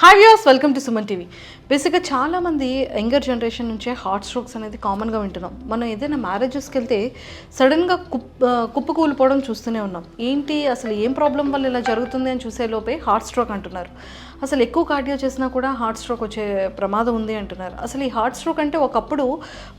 Hi viewers, welcome to Suman TV. బేసిక్గా చాలామంది younger generation నుంచే హార్ట్ స్ట్రోక్స్ అనేది కామన్గా వింటున్నాం. మనం ఏదైనా మ్యారేజెస్కి వెళ్తే సడన్గా కుప్పకూలిపోవడం చూస్తూనే ఉన్నాం. ఏంటి అసలు ఏం ప్రాబ్లం వల్ల ఇలా జరుగుతుంది అని చూసే లోపే హార్ట్ స్ట్రోక్ అంటున్నారు. అసలు ఎక్కువ కార్డియో చేసినా కూడా హార్ట్ స్ట్రోక్ వచ్చే ప్రమాదం ఉంది అంటున్నారు. అసలు ఈ హార్ట్ స్ట్రోక్ అంటే ఒకప్పుడు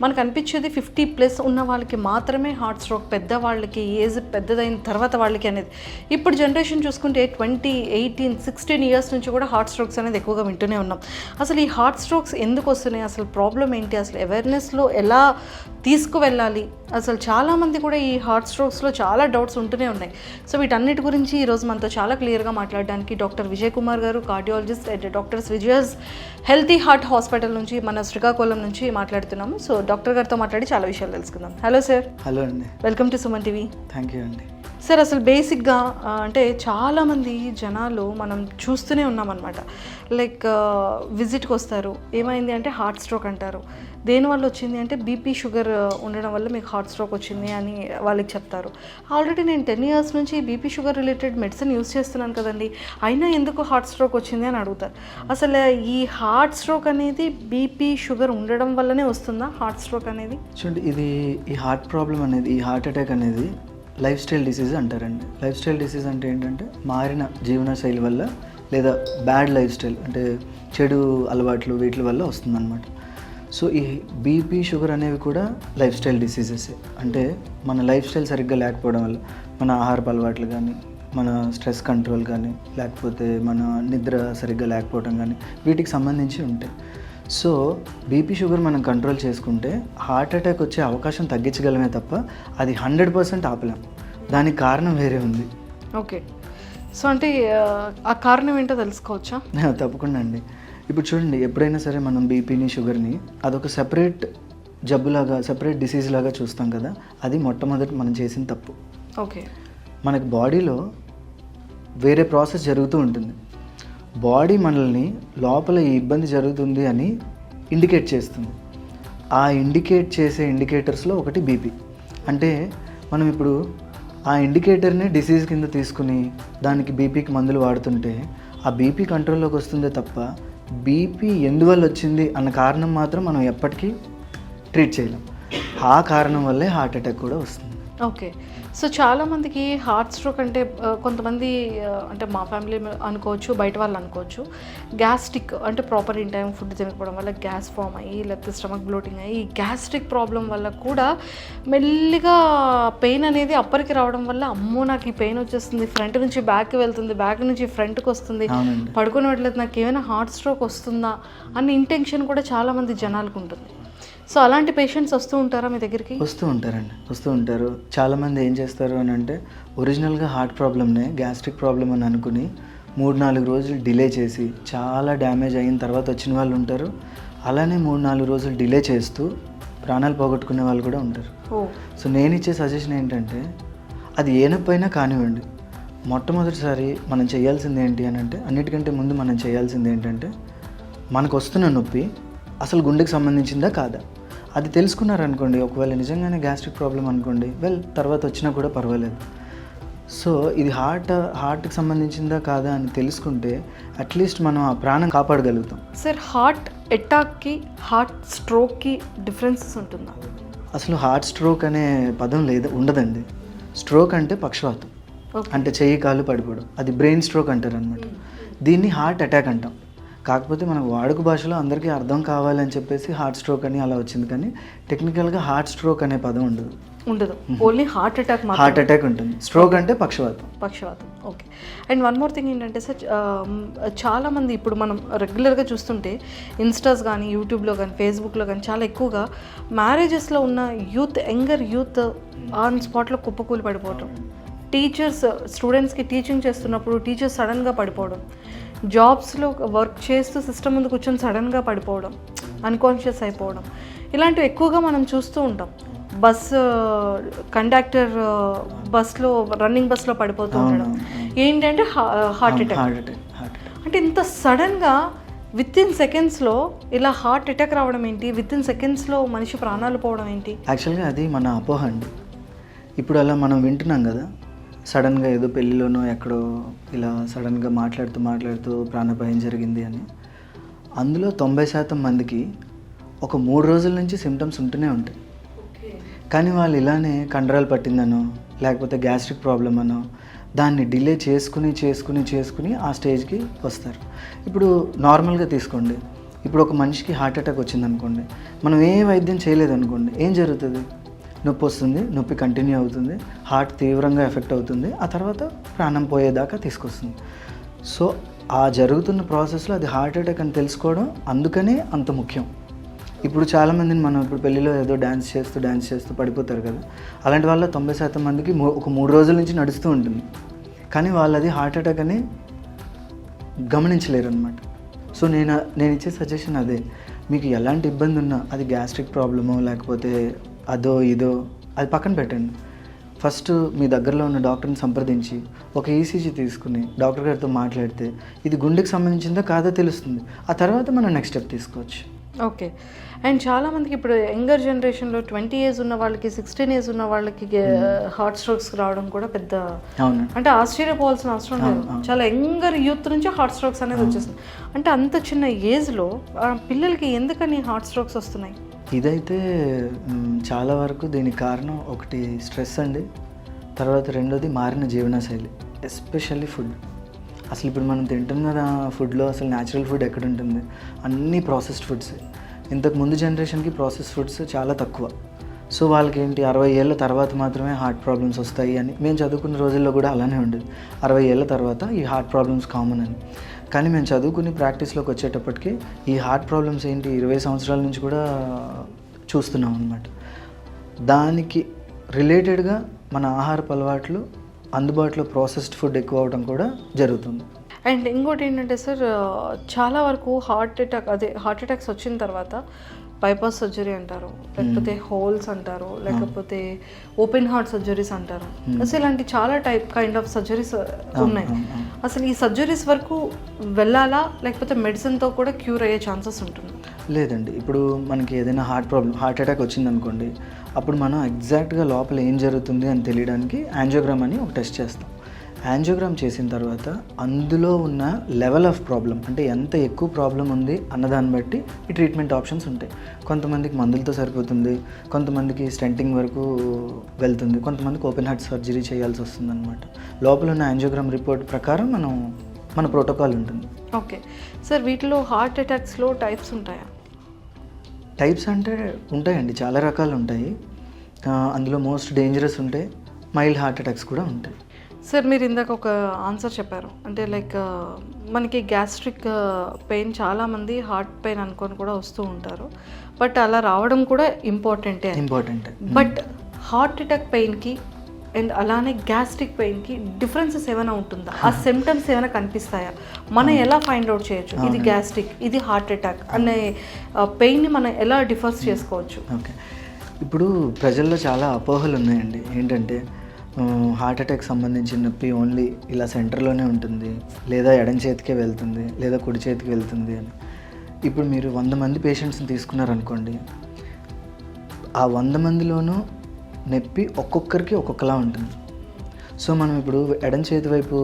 మనకు అనిపించేది 50+ ఉన్న వాళ్ళకి మాత్రమే హార్ట్ స్ట్రోక్, పెద్దవాళ్ళకి ఏజ్ పెద్దదైన తర్వాత వాళ్ళకి అనేది. ఇప్పుడు జనరేషన్ చూసుకుంటే 20, 18, 16 ఇయర్స్ నుంచి కూడా హార్ట్ స్ట్రోక్స్ అనేది ఎక్కువగా వింటూనే ఉన్నాం. అసలు ఈ హార్ట్ స్ట్రోక్స్ ఎందుకు వస్తున్నాయి, అసలు ప్రాబ్లం ఏంటి, అసలు అవేర్నెస్లో ఎలా తీసుకువెళ్ళాలి, అసలు చాలామంది కూడా ఈ హార్ట్ స్ట్రోక్స్లో చాలా డౌట్స్ ఉంటూనే ఉన్నాయి. సో వీటన్నిటి గురించి ఈరోజు మనతో చాలా క్లియర్గా మాట్లాడడానికి డాక్టర్ విజయ్ కుమార్ గారు, cardiologist at doctors Vijayan healthy heart hospital నుంచి మన శ్రీకాకుళం నుంచి మాట్లాడుతున్నాము. సో డాక్టర్ గారితో మాట్లాడి చాలా విషయాలు తెలుసుకుందాం. Hello sir. హలో అండి. Welcome to Suman TV. Thank you అండి. సార్, అసలు బేసిక్గా అంటే చాలామంది జనాలు మనం చూస్తూనే ఉన్నామన్నమాట. లైక్ విజిట్కి వస్తారు, ఏమైంది అంటే హార్ట్ స్ట్రోక్ అంటారు. దేనివల్ల వచ్చింది అంటే బీపీ షుగర్ ఉండడం వల్ల మీకు హార్ట్ స్ట్రోక్ వచ్చింది అని వాళ్ళకి చెప్తారు. ఆల్రెడీ నేను 10 ఇయర్స్ నుంచి BP sugar related medicine use చేస్తున్నాను కదండి, అయినా ఎందుకు హార్ట్ స్ట్రోక్ వచ్చింది అని అడుగుతారు. అసలు ఈ హార్ట్ స్ట్రోక్ అనేది బీపీ షుగర్ ఉండడం వల్లనే వస్తుందా హార్ట్ స్ట్రోక్ అనేది? చూడండి, ఈ హార్ట్ ప్రాబ్లం అనేది, ఈ హార్ట్ అటాక్ అనేది లైఫ్ స్టైల్ డిసీజ్ అంటారండి. లైఫ్ స్టైల్ డిసీజ్ అంటే ఏంటంటే మారిన జీవనశైలి వల్ల లేదా బ్యాడ్ లైఫ్ స్టైల్ అంటే చెడు అలవాట్లు వీటి వల్ల వస్తుందన్నమాట. సో ఈ బీపీ షుగర్ అనేవి కూడా లైఫ్ స్టైల్ డిసీజెస్. అంటే మన లైఫ్ స్టైల్ సరిగ్గా లేకపోవడం వల్ల మన ఆహారపు అలవాట్లు కానీ, మన స్ట్రెస్ కంట్రోల్ కానీ, లేకపోతే మన నిద్ర సరిగ్గా లేకపోవడం కానీ వీటికి సంబంధించి ఉంటాయి. సో బీపీ షుగర్ మనం కంట్రోల్ చేసుకుంటే హార్ట్ అటాక్ వచ్చే అవకాశం తగ్గించగలమే తప్ప అది 100% ఆపలేం. దానికి కారణం వేరే ఉంది. ఓకే, సో అంటే ఆ కారణం ఏంటో తెలుసుకోవచ్చా? తప్పకుండా అండి. ఇప్పుడు చూడండి, ఎప్పుడైనా సరే మనం బీపీని షుగర్ని అదొక సెపరేట్ జబ్బులాగా, సెపరేట్ డిసీజ్ లాగా చూస్తాం కదా, అది మొట్టమొదటి మనం చేసిన తప్పు. ఓకే, మనకి బాడీలో వేరే ప్రాసెస్ జరుగుతూ ఉంటుంది. బాడీ మనల్ని లోపల ఈ ఇబ్బంది జరుగుతుంది అని ఇండికేట్ చేస్తుంది. ఆ ఇండికేట్ చేసే ఇండికేటర్స్లో ఒకటి బీపీ. అంటే మనం ఇప్పుడు ఆ ఇండికేటర్ని డిసీజ్ కింద తీసుకుని దానికి బీపీకి మందులు వాడుతుంటే ఆ బీపీ కంట్రోల్లోకి వస్తుందే తప్ప బీపీ ఎందువల్ల వచ్చింది అన్న కారణం మాత్రం మనం ఎప్పటికీ ట్రీట్ చేయలేం. ఆ కారణం వల్లే హార్ట్ అటాక్ కూడా వస్తుంది. ఓకే, సో చాలామందికి హార్ట్ స్ట్రోక్ అంటే కొంతమంది అంటే మా ఫ్యామిలీ అనుకోవచ్చు, బయట వాళ్ళు అనుకోవచ్చు, గ్యాస్ట్రిక్ అంటే ప్రాపర్ ఇన్ టైం ఫుడ్ తినకపోవడం వల్ల గ్యాస్ ఫామ్ అయ్యి లేకపోతే స్టమక్ బ్లోటింగ్ అయ్యి ఈ గ్యాస్ట్రిక్ ప్రాబ్లం వల్ల కూడా మెల్లిగా పెయిన్ అనేది అప్పటికి రావడం వల్ల అమ్మో నాకు ఈ పెయిన్ వచ్చేస్తుంది, ఫ్రంట్ నుంచి బ్యాక్కి వెళ్తుంది, బ్యాక్ నుంచి ఫ్రంట్కి వస్తుంది, పడుకుని వెళ్ళలేదు, నాకు ఏమైనా హార్ట్ స్ట్రోక్ వస్తుందా అన్న ఇంటెన్షన్ కూడా చాలామంది జనాలకు ఉంటుంది. సో అలాంటి పేషెంట్స్ వస్తూ ఉంటారా మీ దగ్గరికి? వస్తూ ఉంటారు. చాలామంది ఏం చేస్తారు అని అంటే ఒరిజినల్గా హార్ట్ ప్రాబ్లమ్నే గ్యాస్ట్రిక్ ప్రాబ్లం అని అనుకుని 3-4 రోజులు డిలే చేసి చాలా డ్యామేజ్ అయిన తర్వాత వచ్చిన వాళ్ళు ఉంటారు. అలానే 3-4 రోజులు డిలే చేస్తూ ప్రాణాలు పోగొట్టుకునే వాళ్ళు కూడా ఉంటారు. సో నేను ఇచ్చే సజెషన్ ఏంటంటే అది ఏ నొప్పి అయినా కానివ్వండి, మొట్టమొదటిసారి మనం చేయాల్సింది ఏంటి అని అంటే, అన్నిటికంటే ముందు మనం చేయాల్సింది ఏంటంటే మనకు వస్తున్న నొప్పి అసలు గుండెకి సంబంధించిందా కాదా అది తెలుసుకున్నారనుకోండి. ఒకవేళ నిజంగానే గ్యాస్ట్రిక్ ప్రాబ్లం అనుకోండి, తర్వాత వచ్చినా కూడా పర్వాలేదు. సో ఇది హార్ట్కి సంబంధించిందా కాదా అని తెలుసుకుంటే అట్లీస్ట్ మనం ఆ ప్రాణం కాపాడగలుగుతాం. సార్, హార్ట్ అటాక్కి హార్ట్ స్ట్రోక్కి డిఫరెన్సెస్ ఉంటుందా? అసలు హార్ట్ స్ట్రోక్ అనే పదం ఉండదండి. స్ట్రోక్ అంటే పక్షవాతం, అంటే చెయ్యి కాలు పడిపోవడం, అది బ్రెయిన్ స్ట్రోక్ అంటారు అనమాట. దీన్ని హార్ట్ అటాక్ అంటాం. కాకపోతే మనకు వాడుక భాషలో అందరికీ అర్థం కావాలని చెప్పేసి హార్ట్ స్ట్రోక్ అని అలా వచ్చింది, కానీ టెక్నికల్గా హార్ట్ స్ట్రోక్ అనే పదం ఉండదు. ఓన్లీ హార్ట్ అటాక్ ఉంటుంది. స్ట్రోక్ అంటే పక్షవాతం. Okay, and one more thing ఏంటంటే సార్, చాలామంది ఇప్పుడు మనం రెగ్యులర్గా చూస్తుంటే ఇన్స్టాస్ కానీ, యూట్యూబ్లో కానీ, ఫేస్బుక్లో కానీ చాలా ఎక్కువగా మ్యారేజెస్లో ఉన్న యంగర్ యూత్ ఆన్ స్పాట్లో కుప్పకూలి పడిపోవడం, టీచర్స్ స్టూడెంట్స్కి టీచింగ్ చేస్తున్నప్పుడు టీచర్స్ సడన్గా పడిపోవడం, జాబ్స్లో వర్క్ చేస్తూ సిస్టమ్ ముందు కూర్చొని సడన్గా పడిపోవడం, అన్కాన్షియస్ అయిపోవడం, ఇలాంటివి ఎక్కువగా మనం చూస్తూ ఉంటాం. కండక్టర్ రన్నింగ్ బస్లో పడిపోతూ ఉండడం ఏంటంటే హార్ట్ అటాక్. అంటే ఇంత సడన్గా వితిన్ సెకండ్స్లో ఇలా హార్ట్ అటాక్ రావడం ఏంటి, వితిన్ సెకండ్స్లో మనిషి ప్రాణాలు పోవడం ఏంటి? యాక్చువల్గా అది మన అపోహ అండి. ఇప్పుడు అలా మనం వింటున్నాం కదా, సడన్గా ఏదో పెళ్ళిలోనో ఎక్కడో ఇలా సడన్గా మాట్లాడుతూ ప్రాణాపాయం జరిగింది అని. అందులో 90% మందికి ఒక 3 రోజుల నుంచి సిమ్టమ్స్ ఉంటూనే ఉంటాయి. కానీ వాళ్ళు ఇలానే కండరాలు పట్టిందనో లేకపోతే గ్యాస్ట్రిక్ ప్రాబ్లం అనో దాన్ని డిలే చేసుకుని ఆ స్టేజ్కి వస్తారు. ఇప్పుడు నార్మల్గా తీసుకోండి, ఇప్పుడు ఒక మనిషికి హార్ట్ అటాక్ వచ్చిందనుకోండి, మనం ఏ వైద్యం చేయలేదనుకోండి, ఏం జరుగుతుంది? నొప్పి వస్తుంది, నొప్పి కంటిన్యూ అవుతుంది, హార్ట్ తీవ్రంగా ఎఫెక్ట్ అవుతుంది, ఆ తర్వాత ప్రాణం పోయేదాకా తీసుకొస్తుంది. సో ఆ జరుగుతున్న ప్రాసెస్లో అది హార్ట్ అటాక్ అని తెలుసుకోవడం అందుకనే అంత ముఖ్యం. ఇప్పుడు చాలామందిని మనం ఇప్పుడు పెళ్ళిలో ఏదో డ్యాన్స్ చేస్తూ పడిపోతారు కదా, అలాంటి వాళ్ళ 90% మందికి ఒక 3 రోజుల నుంచి నడుస్తూ ఉంటుంది, కానీ వాళ్ళు అది హార్ట్ అటాక్ అని గమనించలేరు అనమాట. సో నేను ఇచ్చే సజెషన్ అదే, మీకు ఎలాంటి ఇబ్బంది ఉన్నా, అది గ్యాస్ట్రిక్ ప్రాబ్లమో లేకపోతే అదో ఇదో అది పక్కన పెట్టండి. ఫస్ట్ మీ దగ్గరలో ఉన్న డాక్టర్ని సంప్రదించి ఒక ఈసీజీ తీసుకుని డాక్టర్ గారితో మాట్లాడితే ఇది గుండెకి సంబంధించిందో కాదో తెలుస్తుంది. ఆ తర్వాత మనం నెక్స్ట్ స్టెప్ తీసుకోవచ్చు. ఓకే. అండ్ చాలామందికి ఇప్పుడు యంగర్ జనరేషన్లో 20 ఏజ్ ఉన్న వాళ్ళకి, 16 ఏజ్ ఉన్న వాళ్ళకి హార్ట్ స్ట్రోక్స్ రావడం కూడా పెద్ద, అవును, అంటే ఆశ్చర్యపోవాల్సిన అవసరం లేదు. చాలా యంగర్ యూత్ నుంచి హార్ట్ స్ట్రోక్స్ అనేది వచ్చేస్తుంది. అంటే అంత చిన్న ఏజ్లో పిల్లలకి ఎందుకని హార్ట్ స్ట్రోక్స్ వస్తున్నాయి? ఇదైతే చాలా వరకు దీనికి కారణం ఒకటి స్ట్రెస్ అండి, తర్వాత రెండోది మారిన జీవనశైలి, ఎస్పెషల్లీ ఫుడ్. అసలు ఇప్పుడు మనం తింటున్న ఫుడ్లో అసలు న్యాచురల్ ఫుడ్ ఎక్కడ ఉంటుంది? అన్నీ ప్రాసెస్డ్ ఫుడ్స్. ఇంతకు ముందు జనరేషన్కి ప్రాసెస్డ్ ఫుడ్స్ చాలా తక్కువ. సో వాళ్ళకి ఏంటి 60 ఏళ్ళ తర్వాత మాత్రమే హార్ట్ ప్రాబ్లమ్స్ వస్తాయి అని మేము చదువుకున్న రోజుల్లో కూడా అలానే ఉండేది. 60 ఏళ్ళ తర్వాత ఈ హార్ట్ ప్రాబ్లమ్స్ కామన్ అని. కానీ మేము చదువుకుని ప్రాక్టీస్లోకి వచ్చేటప్పటికి ఈ హార్ట్ ప్రాబ్లమ్స్ ఏంటి 20 సంవత్సరాల నుంచి కూడా చూస్తున్నాం అన్నమాట. దానికి రిలేటెడ్గా మన ఆహారపు అలవాట్లు, అందుబాటులో ప్రాసెస్డ్ ఫుడ్ ఎక్కువ అవడం కూడా జరుగుతుంది. అండ్ ఇంకోటి ఏంటంటే సార్, చాలా వరకు హార్ట్ అటాక్స్ వచ్చిన తర్వాత బైపాస్ సర్జరీ అంటారు, లేకపోతే హోల్స్ అంటారు, లేకపోతే ఓపెన్ హార్ట్ సర్జరీస్ అంటారు. అసలు ఇలాంటి చాలా కైండ్ ఆఫ్ సర్జరీస్ ఉన్నాయి. అసలు ఈ సర్జరీస్ వరకు వెళ్ళాలా, లేకపోతే మెడిసిన్తో కూడా క్యూర్ అయ్యే ఛాన్సెస్ ఉంటుంది? లేదండి. ఇప్పుడు మనకి ఏదైనా హార్ట్ అటాక్ వచ్చిందనుకోండి, అప్పుడు మనం ఎగ్జాక్ట్గా లోపల ఏం జరుగుతుంది అని తెలియడానికి యాంజియోగ్రామ్ అని ఒక టెస్ట్ చేస్తాం. యాంజియోగ్రామ్ చేసిన తర్వాత అందులో ఉన్న లెవెల్ ఆఫ్ ప్రాబ్లం, అంటే ఎంత ఎక్కువ ప్రాబ్లం ఉంది అన్నదాన్ని బట్టి ఈ ట్రీట్మెంట్ ఆప్షన్స్ ఉంటాయి. కొంతమందికి మందులతో సరిపోతుంది, కొంతమందికి స్టెంటింగ్ వరకు వెళ్తుంది, కొంతమందికి ఓపెన్ హార్ట్ సర్జరీ చేయాల్సి వస్తుంది అనమాట. లోపల ఉన్న యాంజియోగ్రామ్ రిపోర్ట్ ప్రకారం మన ప్రోటోకాల్ ఉంటుంది. ఓకే సార్, వీటిలో హార్ట్ అటాక్స్లో టైప్స్ ఉంటాయా? టైప్స్ అంటే ఉంటాయండి, చాలా రకాలు ఉంటాయి. అందులో మోస్ట్ డేంజరస్ ఉంటాయి, మైల్డ్ హార్ట్ అటాక్స్ కూడా ఉంటాయి. సార్, మీరు ఇందాక ఒక ఆన్సర్ చెప్పారు, అంటే లైక్ మనకి గ్యాస్ట్రిక్ పెయిన్ చాలామంది హార్ట్ పెయిన్ అనుకొని కూడా వస్తూ ఉంటారు, బట్ అలా రావడం కూడా ఇంపార్టెంట్. బట్ హార్ట్ అటాక్ పెయిన్కి అండ్ అలానే గ్యాస్ట్రిక్ పెయిన్కి డిఫరెన్సెస్ ఏమైనా ఉంటుందా? ఆ సిమ్టమ్స్ ఏమైనా కనిపిస్తాయా? మనం ఎలా ఫైండ్ అవుట్ చేయొచ్చు ఇది గ్యాస్ట్రిక్, ఇది హార్ట్ అటాక్ అనే పెయిన్ని మనం ఎలా డిఫర్స్ చేసుకోవచ్చు? ఓకే, ఇప్పుడు ప్రజల్లో చాలా అపోహలు ఉన్నాయండి. ఏంటంటే హార్ట్ అటాక్ సంబంధించిన నొప్పి ఓన్లీ ఇలా సెంటర్లోనే ఉంటుంది, లేదా ఎడం చేతికే వెళ్తుంది, లేదా కుడి చేతికి వెళ్తుంది అని. ఇప్పుడు మీరు 100 మంది పేషెంట్స్ని తీసుకున్నారనుకోండి, ఆ 100 మందిలోనూ నొప్పి ఒక్కొక్కరికి ఒక్కొక్కలా ఉంటుంది. సో మనం ఇప్పుడు ఎడం చేతి వైపు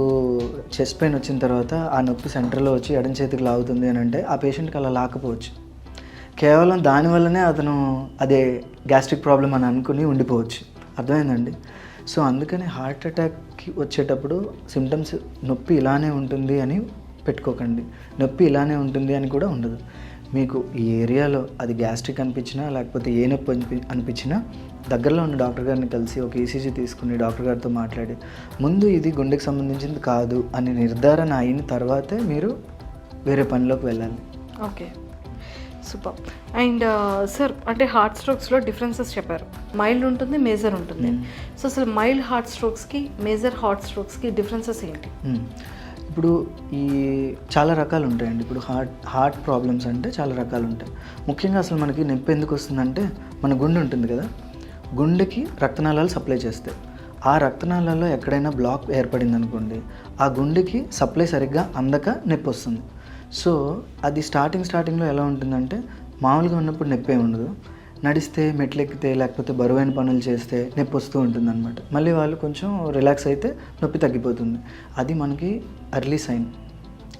చెస్ట్ పెయిన్ వచ్చిన తర్వాత ఆ నొప్పి సెంటర్లో వచ్చి ఎడం చేతికి లాగుతుంది అని అంటే ఆ పేషెంట్కి అలా లాకపోవచ్చు. కేవలం దానివల్లనే అతను అదే గ్యాస్ట్రిక్ ప్రాబ్లం అని అనుకుని ఉండిపోవచ్చు. అర్థమైందండి? సో అందుకని హార్ట్ అటాక్కి వచ్చేటప్పుడు సిమ్టమ్స్ నొప్పి ఇలానే ఉంటుంది అని పెట్టుకోకండి, నొప్పి ఇలానే ఉంటుంది అని కూడా ఉండదు. మీకు ఈ ఏరియాలో అది గ్యాస్ట్రిక్ అనిపించినా లేకపోతే ఏ నొప్పి అనిపించినా దగ్గరలో ఉన్న డాక్టర్ గారిని కలిసి ఒక ఈసీజీ తీసుకుని డాక్టర్ గారితో మాట్లాడి ముందు ఇది గుండెకి సంబంధించింది కాదు అని నిర్ధారణ అయిన తర్వాతే మీరు వేరే పనిలోకి వెళ్ళాలి. Okay, super. అండ్ సార్, అంటే హార్ట్ స్ట్రోక్స్లో డిఫరెన్సెస్ చెప్పారు, మైల్డ్ ఉంటుంది, మేజర్ ఉంటుంది. సో అసలు మైల్డ్ హార్ట్ స్ట్రోక్స్కి, మేజర్ హార్ట్ స్ట్రోక్స్కి డిఫరెన్సెస్ ఏంటి? ఇప్పుడు ఈ చాలా రకాలు ఉంటాయండి. ఇప్పుడు హార్ట్ ప్రాబ్లమ్స్ అంటే చాలా రకాలు ఉంటాయి. ముఖ్యంగా అసలు మనకి నొప్పి ఎందుకు వస్తుందంటే, మన గుండె ఉంటుంది కదా, గుండెకి రక్తనాళాలు సప్లై చేస్తాయి. ఆ రక్తనాళాల్లో ఎక్కడైనా బ్లాక్ ఏర్పడింది అనుకోండి, ఆ గుండెకి సప్లై సరిగ్గా అందక నొప్పి వస్తుంది. సో అది స్టార్టింగ్లో ఎలా ఉంటుందంటే, మామూలుగా ఉన్నప్పుడు నొప్పి ఏమి ఉండదు, నడిస్తే మెట్లు ఎక్కితే లేకపోతే బరువైన పనులు చేస్తే నొప్పి వస్తూ ఉంటుంది అనమాట. మళ్ళీ వాళ్ళు కొంచెం రిలాక్స్ అయితే నొప్పి తగ్గిపోతుంది. అది మనకి ఎర్లీ సైన్,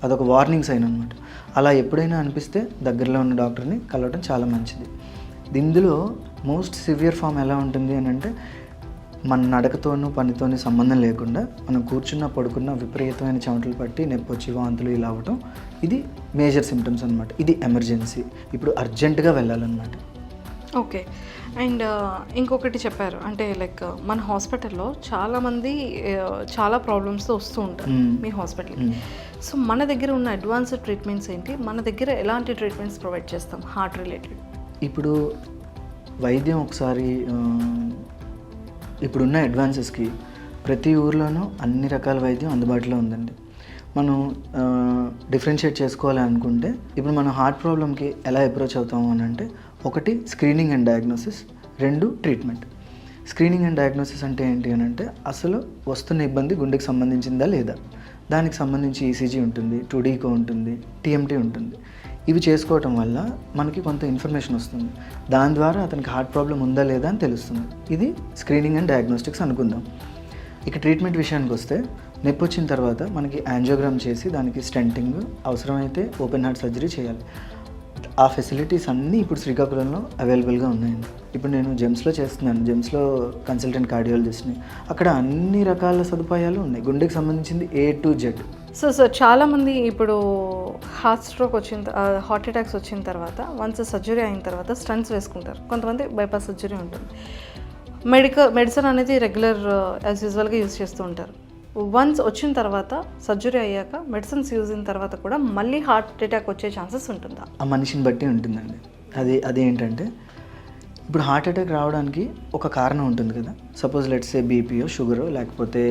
అదొక వార్నింగ్ సైన్ అనమాట. అలా ఎప్పుడైనా అనిపిస్తే దగ్గరలో ఉన్న డాక్టర్ని కలవడం చాలా మంచిది. ఇందులో మోస్ట్ సివియర్ ఫామ్ ఎలా ఉంటుంది అని అంటే మన నడకతోనూ పనితోని సంబంధం లేకుండా మనం కూర్చున్న పడుకున్న విపరీతమైన చెమటలు పట్టి నొప్పి వచ్చి వాంతులు ఇలా అవ్వటం, ఇది మేజర్ సిమ్టమ్స్ అనమాట. ఇది ఎమర్జెన్సీ, ఇప్పుడు అర్జెంటుగా వెళ్ళాలన్నమాట. ఓకే. అండ్ ఇంకొకటి చెప్పారు, అంటే లైక్ మన హాస్పిటల్లో చాలామంది చాలా ప్రాబ్లమ్స్తో వస్తూ ఉంటారు మీ హాస్పిటల్కి. సో మన దగ్గర ఉన్న అడ్వాన్స్డ్ ట్రీట్మెంట్స్ ఏంటి, మన దగ్గర ఎలాంటి ట్రీట్మెంట్స్ ప్రొవైడ్ చేస్తాం హార్ట్ రిలేటెడ్? ఇప్పుడు వైద్యం ఒకసారి ఇప్పుడున్న అడ్వాన్సెస్కి ప్రతి ఊర్లోనూ అన్ని రకాల వైద్యం అందుబాటులో ఉందండి. మనం డిఫరెన్షియేట్ చేసుకోవాలి అనుకుంటే ఇప్పుడు మనం హార్ట్ ప్రాబ్లమ్కి ఎలా అప్రోచ్ అవుతాము అని అంటే, ఒకటి screening and diagnosis, 2 treatment. Screening and diagnosis అంటే ఏంటి అని అంటే అసలు వస్తున్న ఇబ్బంది గుండెకి సంబంధించిందా లేదా, దానికి సంబంధించి ఈసీజీ ఉంటుంది, 2D ECO ఉంటుంది, TMT ఉంటుంది. ఇవి చేసుకోవటం వల్ల మనకి కొంత ఇన్ఫర్మేషన్ వస్తుంది. దాని ద్వారా అతనికి హార్ట్ ప్రాబ్లం ఉందా లేదా అని తెలుస్తుంది. ఇది స్క్రీనింగ్ అండ్ డయాగ్నోస్టిక్స్ అనుకుందాం. ఇక ట్రీట్మెంట్ విషయానికి వస్తే, నొప్పి వచ్చిన తర్వాత మనకి యాంజియోగ్రామ్ చేసి దానికి స్టెంటింగ్, అవసరమైతే ఓపెన్ హార్ట్ సర్జరీ చేయాలి. ఆ ఫెసిలిటీస్ అన్నీ ఇప్పుడు శ్రీకాకుళంలో అవైలబుల్గా ఉన్నాయండి. ఇప్పుడు నేను జెమ్స్లో చేస్తున్నాను, జెమ్స్లో కన్సల్టెంట్ కార్డియాలజిస్ట్ని. అక్కడ అన్ని రకాల సదుపాయాలు ఉన్నాయి, గుండెకి సంబంధించింది A to Z. సో చాలామంది ఇప్పుడు హార్ట్ అటాక్స్ వచ్చిన తర్వాత వన్స్ సర్జరీ అయిన తర్వాత స్టంట్స్ వేసుకుంటారు, కొంతమంది బైపాస్ సర్జరీ ఉంటుంది. మెడిసిన్ అనేది రెగ్యులర్ యాజ్ యూజువల్గా యూజ్ చేస్తూ ఉంటారు. వన్స్ వచ్చిన తర్వాత సర్జరీ అయ్యాక మెడిసిన్స్ యూజ్ అయిన తర్వాత కూడా మళ్ళీ హార్ట్ అటాక్ వచ్చే ఛాన్సెస్ ఉంటుందా? ఆ మనిషిని బట్టి ఉంటుందండి. అది ఏంటంటే ఇప్పుడు హార్ట్ అటాక్ రావడానికి ఒక కారణం ఉంటుంది కదా. సపోజ్ లెట్స్ సే బీపీయో, షుగరో, లేకపోతే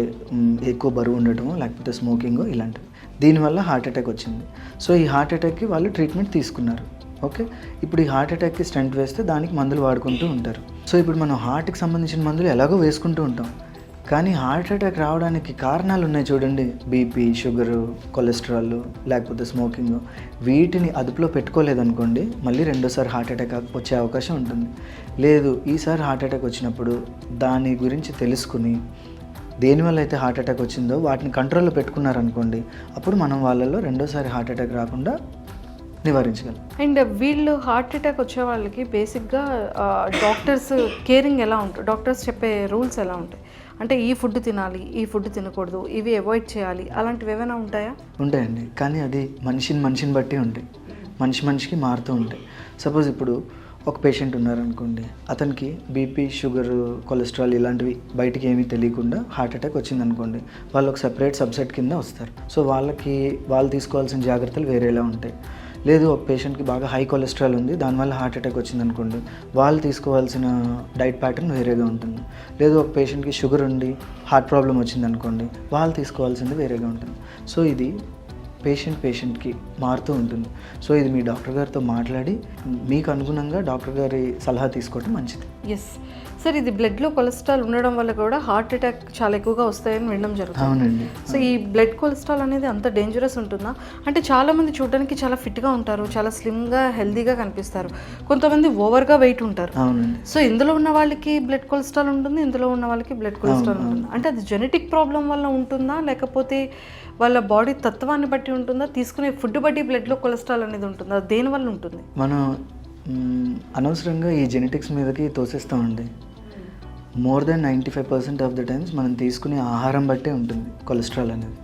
ఎక్కువ బరువు ఉండటమో, లేకపోతే స్మోకింగో, ఇలాంటివి. దీనివల్ల హార్ట్ అటాక్ వచ్చింది. సో ఈ హార్ట్ అటాక్కి వాళ్ళు ట్రీట్మెంట్ తీసుకున్నారు. ఓకే, ఇప్పుడు ఈ హార్ట్ అటాక్కి స్టెంట్ వేస్తే దానికి మందులు వాడుకుంటూ ఉంటారు. సో ఇప్పుడు మనం హార్ట్కి సంబంధించిన మందులు ఎలాగో వేసుకుంటూ ఉంటాం, కానీ హార్ట్ అటాక్ రావడానికి కారణాలు ఉన్నాయి చూడండి. బీపీ, షుగరు, కొలెస్ట్రాల్, లేకపోతే స్మోకింగ్. వీటిని అదుపులో పెట్టుకోలేదనుకోండి మళ్ళీ రెండోసారి హార్ట్ అటాక్ వచ్చే అవకాశం ఉంటుంది. లేదు, ఈసారి హార్ట్ అటాక్ వచ్చినప్పుడు దాని గురించి తెలుసుకుని దేనివల్ల అయితే హార్ట్ అటాక్ వచ్చిందో వాటిని కంట్రోల్లో పెట్టుకున్నారనుకోండి, అప్పుడు మనం వాళ్ళల్లో రెండోసారి హార్ట్ అటాక్ రాకుండా నివారించగలం. అండ్ వీళ్ళు హార్ట్ అటాక్ వచ్చే వాళ్ళకి బేసిక్గా డాక్టర్స్ కేరింగ్ ఎలా ఉంటుంది, డాక్టర్స్ చెప్పే రూల్స్ ఎలా ఉంటాయి? అంటే ఈ ఫుడ్ తినాలి, ఈ ఫుడ్ తినకూడదు, ఇవి అవాయిడ్ చేయాలి, అలాంటివి ఏమైనా ఉంటాయా? ఉంటాయండి, కానీ అది మనిషిని బట్టి ఉంటాయి, మనిషికి మారుతూ ఉంటాయి. సపోజ్ ఇప్పుడు ఒక పేషెంట్ ఉన్నారనుకోండి, అతనికి బీపీ, షుగర్, కొలెస్ట్రాల్ ఇలాంటివి బయటికి ఏమీ తెలియకుండా హార్ట్ అటాక్ వచ్చిందనుకోండి, వాళ్ళు ఒక సెపరేట్ సబ్సెట్ కింద వస్తారు. సో వాళ్ళు తీసుకోవాల్సిన జాగ్రత్తలు వేరేలా ఉంటాయి. లేదు, ఒక పేషెంట్కి బాగా హై కొలెస్ట్రాల్ ఉంది, దానివల్ల హార్ట్ అటాక్ వచ్చిందనుకోండి, వాళ్ళు తీసుకోవాల్సిన డైట్ ప్యాటర్న్ వేరేగా ఉంటుంది. లేదు, ఒక పేషెంట్కి షుగర్ ఉండి హార్ట్ ప్రాబ్లం వచ్చిందనుకోండి, వాళ్ళు తీసుకోవాల్సింది వేరేగా ఉంటుంది. సో ఇది పేషెంట్కి మారుతూ ఉంటుంది. సో ఇది మీ డాక్టర్ గారితో మాట్లాడి మీకు అనుగుణంగా డాక్టర్ గారి సలహా తీసుకోవడం మంచిది. ఎస్ సార్, ఇది బ్లడ్లో కొలెస్ట్రాల్ ఉండడం వల్ల కూడా హార్ట్ అటాక్ చాలా ఎక్కువగా వస్తాయని వినడం జరుగుతుంది. అవునండి. సో ఈ బ్లడ్ కొలెస్ట్రాల్ అనేది అంత డేంజరస్ ఉంటుందా? అంటే చాలామంది చూడడానికి చాలా ఫిట్గా ఉంటారు, చాలా స్లిమ్గా, హెల్దీగా కనిపిస్తారు, కొంతమంది ఓవర్గా వెయిట్ ఉంటారు. అవునండి. సో ఇందులో ఉన్న వాళ్ళకి బ్లడ్ కొలెస్ట్రాల్ ఉంటుంది, ఇందులో ఉన్న వాళ్ళకి బ్లడ్ కొలెస్ట్రాల్ ఉంటుంది. అంటే అది జెనెటిక్ ప్రాబ్లం వల్ల ఉంటుందా, లేకపోతే వాళ్ళ బాడీ తత్వాన్ని బట్టి ఉంటుందా, తీసుకునే ఫుడ్ బట్టి బ్లడ్లో కొలెస్ట్రాల్ అనేది ఉంటుందా, దేనివల్ల ఉంటుంది? మనం అనవసరంగా ఈ జెనెటిక్స్ మీదకి తోసేస్తామండి. More than 95% of the times మనం తీసుకునే ఆహారం బట్టే ఉంటుంది కొలెస్ట్రాల్ అనేది.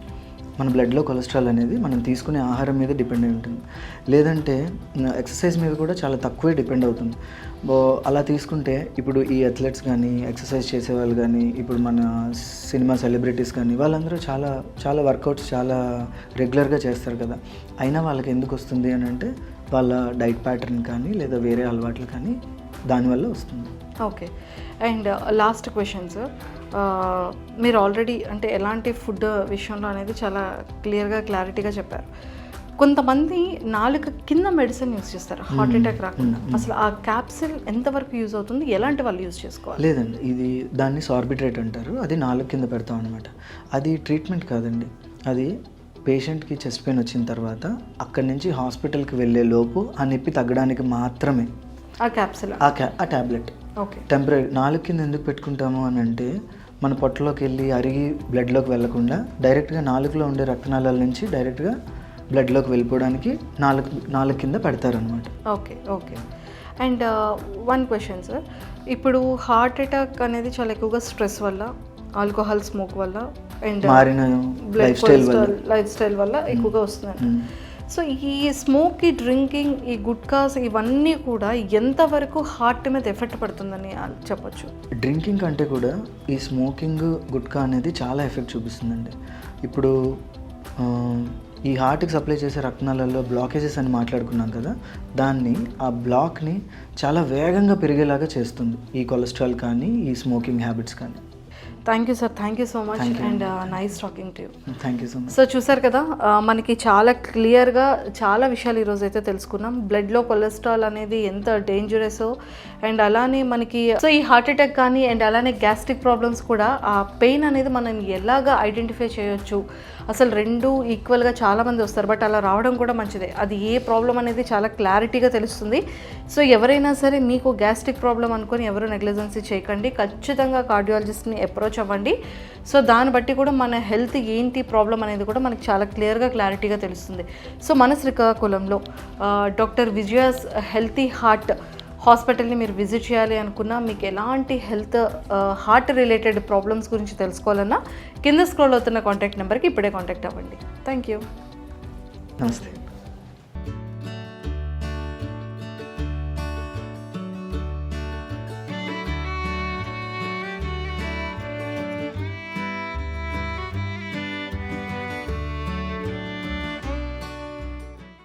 మన బ్లడ్లో కొలెస్ట్రాల్ అనేది మనం తీసుకునే ఆహారం మీద డిపెండ్ అయి ఉంటుంది. లేదంటే ఎక్సర్సైజ్ మీద కూడా చాలా తక్కువే డిపెండ్ అవుతుంది. అలా తీసుకుంటే ఇప్పుడు ఈ అథ్లెట్స్ కానీ, ఎక్సర్సైజ్ చేసేవాళ్ళు కానీ, ఇప్పుడు మన సినిమా సెలబ్రిటీస్ కానీ, వాళ్ళందరూ చాలా వర్కౌట్స్ చాలా రెగ్యులర్గా చేస్తారు కదా. అయినా వాళ్ళకి ఎందుకు వస్తుంది అని అంటే వాళ్ళ డైట్ ప్యాటర్న్ కానీ లేదా వేరే అలవాట్లు కానీ దానివల్ల వస్తుంది. Okay. And last question sir, మీరు ఆల్రెడీ అంటే ఎలాంటి ఫుడ్ విషయంలో అనేది చాలా క్లారిటీగా చెప్పారు. కొంతమంది నాలుక కింద మెడిసిన్ యూజ్ చేస్తారు హార్ట్ అటాక్ రాకుండా. అసలు ఆ క్యాప్సిల్ ఎంతవరకు యూజ్ అవుతుంది, ఎలాంటి వాళ్ళు యూజ్ చేసుకోవాలి? లేదండి, దాన్ని సార్బిట్రేట్ అంటారు. అది నాలుగు కింద పెడతాం అనమాట. అది ట్రీట్మెంట్ కాదండి, అది పేషెంట్కి చెస్ట్ పెయిన్ వచ్చిన తర్వాత అక్కడి నుంచి హాస్పిటల్కి వెళ్ళే లోపు ఆ నొప్పి తగ్గడానికి మాత్రమే. ఆ క్యాప్సిల్. ఆ ట్యాబ్లెట్ ఓకే. టెంపరీ నాలుగు కింద ఎందుకు పెట్టుకుంటాము అని అంటే మన పొట్టలోకి వెళ్ళి అరిగి బ్లడ్లోకి వెళ్ళకుండా డైరెక్ట్గా నాలుగులో ఉండే రక్తనాళాల నుంచి డైరెక్ట్గా బ్లడ్లోకి వెళ్ళిపోవడానికి నాలుగు కింద పెడతారనమాట. Okay. Okay. And one question sir, ఇప్పుడు హార్ట్ అటాక్ అనేది చాలా ఎక్కువగా స్ట్రెస్ వల్ల, ఆల్కహాల్ స్మోక్ వల్ల అండ్ మారిన లైఫ్ స్టైల్ వల్ల ఎక్కువగా వస్తుంది. సో ఈ స్మోక్, ఈ డ్రింకింగ్, ఈ గుట్కాస్ ఇవన్నీ కూడా ఎంతవరకు హార్ట్ మీద ఎఫెక్ట్ పడుతుందని చెప్పొచ్చు? డ్రింకింగ్ కంటే కూడా ఈ స్మోకింగ్ గుట్కా అనేది చాలా ఎఫెక్ట్ చూపిస్తుందండి. ఇప్పుడు ఈ హార్ట్కి సప్లై చేసే రక్తనాళాల్లో బ్లాకేజెస్ అని మాట్లాడుకున్నాం కదా, ఆ బ్లాక్ని చాలా వేగంగా పెరిగేలాగా చేస్తుంది ఈ కొలెస్ట్రాల్ కానీ ఈ స్మోకింగ్ హ్యాబిట్స్ కానీ. Thank you sir, thank you so much and nice talking to you. Thank you so much. So చూసారు కదా, మనకి చాలా క్లియర్గా చాలా విషయాలు ఈరోజు అయితే తెలుసుకున్నాం. బ్లడ్లో కొలెస్ట్రాల్ అనేది ఎంత డేంజరస్ అండ్ అలానే మనకి సో ఈ హార్ట్ అటాక్ కానీ అండ్ అలానే గ్యాస్ట్రిక్ ప్రాబ్లమ్స్ కూడా ఆ పెయిన్ అనేది మనం ఎలాగా ఐడెంటిఫై చేయొచ్చు, అసలు రెండు ఈక్వల్గా చాలామంది వస్తారు, బట్ అలా రావడం కూడా మంచిదే. అది ఏ ప్రాబ్లం అనేది చాలా క్లారిటీగా తెలుస్తుంది. సో ఎవరైనా సరే మీకు గ్యాస్ట్రిక్ ప్రాబ్లం అనుకొని ఎవరు నెగ్లిజెన్సీ చేయకండి, ఖచ్చితంగా కార్డియాలజిస్ట్ని అప్రోచ్ అవ్వండి. సో దాన్ని బట్టి కూడా మన హెల్త్ ఏంటి ప్రాబ్లం అనేది కూడా మనకి చాలా క్లారిటీగా తెలుస్తుంది. సో మన శ్రీకాకుళంలో డాక్టర్ విజయాస్ హెల్తీ హార్ట్ హాస్పిటల్ని మీరు విజిట్ చేయాలి అనుకున్నా, మీకు ఎలాంటి హార్ట్ రిలేటెడ్ ప్రాబ్లమ్స్ గురించి తెలుసుకోవాలన్నా కింద స్క్రోల్ అవుతున్న కాంటాక్ట్ నెంబర్కి ఇప్పుడే కాంటాక్ట్ అవ్వండి. Thank you. నమస్తే.